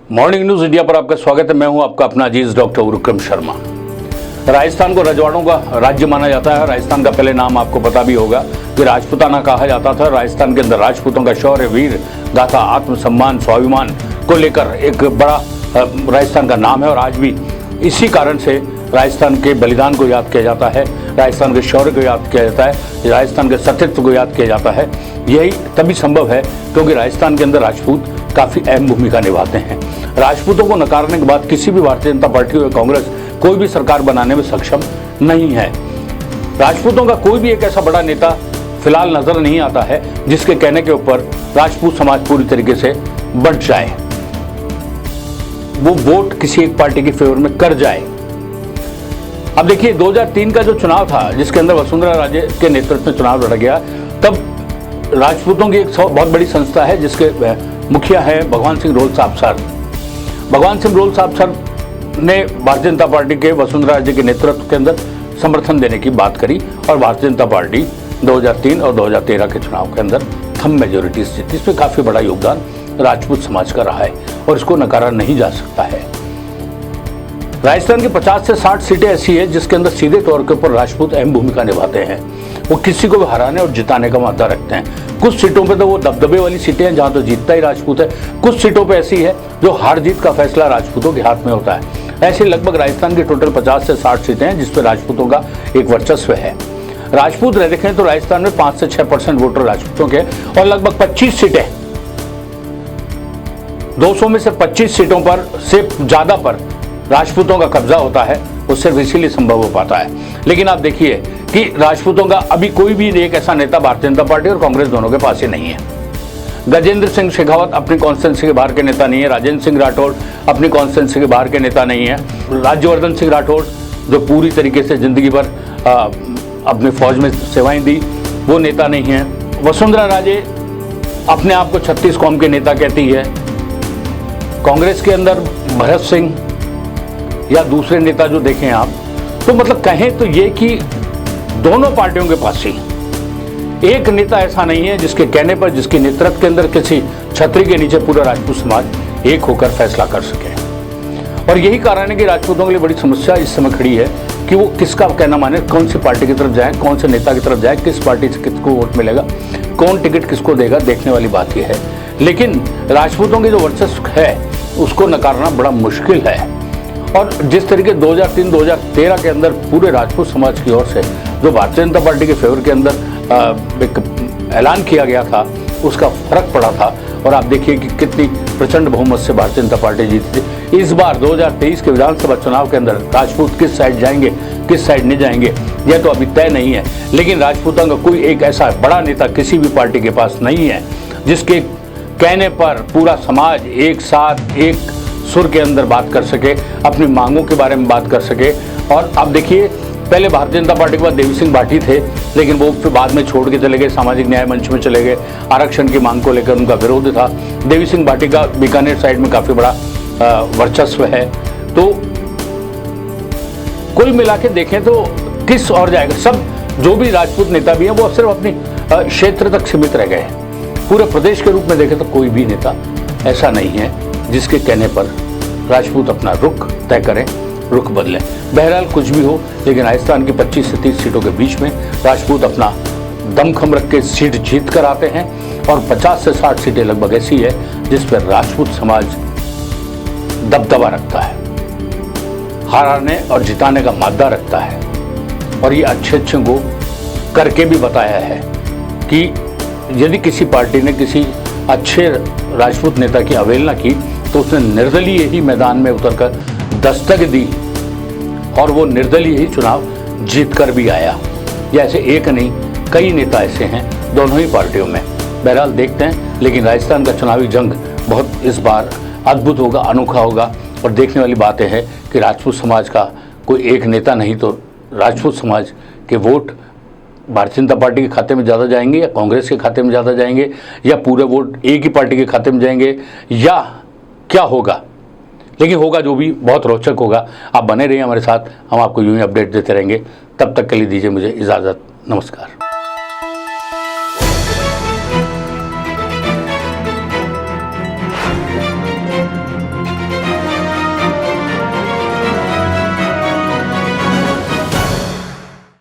Morning news India पर आपका स्वागत है। मैं हूं आपका अपना अजीज डॉक्टर विक्रम शर्मा। राजस्थान को रजवाड़ों का राज्य माना जाता है। राजस्थान का पहले नाम आपको पता भी होगा कि राजपूताना कहा जाता था। राजस्थान के अंदर राजपूतों का शौर्य, वीर गाथा, आत्मसम्मान, स्वाभिमान को लेकर एक बड़ा राजस्थान का नाम है और आज भी इसी कारण से राजस्थान के बलिदान को याद किया जाता है, राजस्थान के शौर्य को याद किया जाता है, राजस्थान के सतीत्व को याद किया जाता है। यही तभी संभव है क्योंकि राजस्थान के अंदर राजपूत काफ़ी अहम भूमिका निभाते हैं। राजपूतों को नकारने के बाद किसी भी भारतीय जनता पार्टी या कांग्रेस कोई भी सरकार बनाने में सक्षम नहीं है। राजपूतों का कोई भी एक ऐसा बड़ा नेता फिलहाल नजर नहीं आता है जिसके कहने के ऊपर राजपूत समाज पूरी तरीके से बढ़ जाए, वो वोट किसी एक पार्टी के फेवर में कर जाए। अब देखिए 2003 का जो चुनाव था जिसके अंदर वसुंधरा राजे के नेतृत्व में चुनाव लड़ा गया, तब राजपूतों की एक बहुत बड़ी संस्था है जिसके मुखिया है भगवान सिंह रोल साहब सर। भगवान सिंह रोल साहब सर ने भारतीय जनता पार्टी के वसुंधरा राजे के नेतृत्व के अंदर समर्थन देने की बात करी और भारतीय जनता पार्टी 2003 और 2013 के चुनाव के अंदर थंब मेजोरिटी से जीती। इसमें काफ़ी बड़ा योगदान राजपूत समाज का रहा है और इसको नकारा नहीं जा सकता है। राजस्थान की 50 से 60 सीटें ऐसी है जिसके अंदर सीधे तौर के ऊपर राजपूत अहम भूमिका निभाते हैं। वो किसी को भी हराने और जिताने का मादा रखते हैं। कुछ सीटों पे तो वो दबदबे वाली सीटें हैं जहां तो जीतता ही राजपूत है, कुछ सीटों पे ऐसी है जो हार जीत का फैसला राजपूतों के हाथ में होता है। ऐसे लगभग राजस्थान की टोटल 50 से 60 सीटें हैं जिसपे राजपूतों का एक वर्चस्व है। राजपूत रह देखें तो राजस्थान में 5 से 6% वोटर राजपूतों के और लगभग 25 सीटें 200 में से 25 सीटों पर से ज्यादा पर राजपूतों का कब्जा होता है। वो सिर्फ इसीलिए संभव हो पाता है। लेकिन आप देखिए कि राजपूतों का अभी कोई भी एक ऐसा नेता भारतीय जनता पार्टी और कांग्रेस दोनों के पास ही नहीं है। गजेंद्र सिंह शेखावत अपनी कॉन्स्टिट्यूंसी के बाहर के नेता नहीं है। राजेंद्र सिंह राठौड़ अपनी कॉन्स्टिट्यूंसी के बाहर के नेता नहीं है। राज्यवर्धन सिंह राठौड़ जो पूरी तरीके से जिंदगी भर अपनी फौज में सेवाएं दी, वो नेता नहीं है। वसुंधरा राजे अपने आप को 36 कौम के नेता कहती है। कांग्रेस के अंदर भरत सिंह या दूसरे नेता जो देखें आप, तो मतलब कहें तो ये कि दोनों पार्टियों के पास ही एक नेता ऐसा नहीं है जिसके कहने पर, जिसके नेतृत्व के अंदर किसी छतरी के नीचे पूरा राजपूत समाज एक होकर फैसला कर सके। और यही कारण है कि राजपूतों के लिए बड़ी समस्या इस समय खड़ी है कि वो किसका कहना माने, कौन सी पार्टी की तरफ जाए, कौन से नेता की तरफ जाए, किस पार्टी से किसको वोट मिलेगा, कौन टिकट किसको देगा, देखने वाली बात यह है। लेकिन राजपूतों की जो वर्चस्व है उसको नकारना बड़ा मुश्किल है। और जिस तरीके 2003-2013 के अंदर पूरे राजपूत समाज की ओर से जो भारतीय जनता पार्टी के फेवर के अंदर एक ऐलान किया गया था, उसका फर्क पड़ा था। और आप देखिए कि कितनी प्रचंड बहुमत से भारतीय जनता पार्टी जीती थी। इस बार 2023 के विधानसभा चुनाव के अंदर राजपूत किस साइड जाएंगे, किस साइड नहीं जाएंगे, यह तो अभी तय नहीं है। लेकिन राजपूतों का कोई एक ऐसा बड़ा नेता किसी भी पार्टी के पास नहीं है जिसके कहने पर पूरा समाज एक साथ एक सुर के अंदर बात कर सके, अपनी मांगों के बारे में बात कर सके। और आप देखिए पहले भारतीय जनता पार्टी के बाद देवी सिंह भाटी थे, लेकिन वो फिर बाद में छोड़ के चले गए, सामाजिक न्याय मंच में चले गए। आरक्षण की मांग को लेकर उनका विरोध था। देवी सिंह भाटी का बीकानेर साइड में काफी बड़ा वर्चस्व है। तो कुल मिला के देखें तो किस और जाएगा, सब जो भी राजपूत नेता भी हैं वो सिर्फ अपनी क्षेत्र तक सीमित रह गए। पूरे प्रदेश के रूप में देखें तो कोई भी नेता ऐसा नहीं है जिसके कहने पर राजपूत अपना रुख तय करें, रुख बदलें। बहरहाल कुछ भी हो, लेकिन राजस्थान की 25 से 30 सीटों के बीच में राजपूत अपना दमखम रख के सीट जीत कर आते हैं और 50 से 60 सीटें लगभग ऐसी है जिस पर राजपूत समाज दबदबा रखता है, हारने और जिताने का मादा रखता है। और ये अच्छे को करके भी बताया है कि यदि किसी पार्टी ने किसी अच्छे राजपूत नेता की अवहेलना की तो उसने निर्दलीय ही मैदान में उतरकर दस्तक दी और वो निर्दलीय ही चुनाव जीत कर भी आया। ये ऐसे एक नहीं, कई नेता ऐसे हैं दोनों ही पार्टियों में। बहरहाल देखते हैं, लेकिन राजस्थान का चुनावी जंग बहुत इस बार अद्भुत होगा, अनोखा होगा। और देखने वाली बात है कि राजपूत समाज का कोई एक नेता नहीं तो राजपूत समाज के वोट भारतीय जनता पार्टी के खाते में ज़्यादा जाएंगे या कांग्रेस के खाते में ज़्यादा जाएंगे या पूरे वोट एक ही पार्टी के खाते में जाएंगे या क्या होगा। लेकिन होगा जो भी बहुत रोचक होगा। आप बने रहिए हमारे साथ, हम आपको यूं ही अपडेट देते रहेंगे। तब तक के लिए दीजिए मुझे इजाज़त। नमस्कार।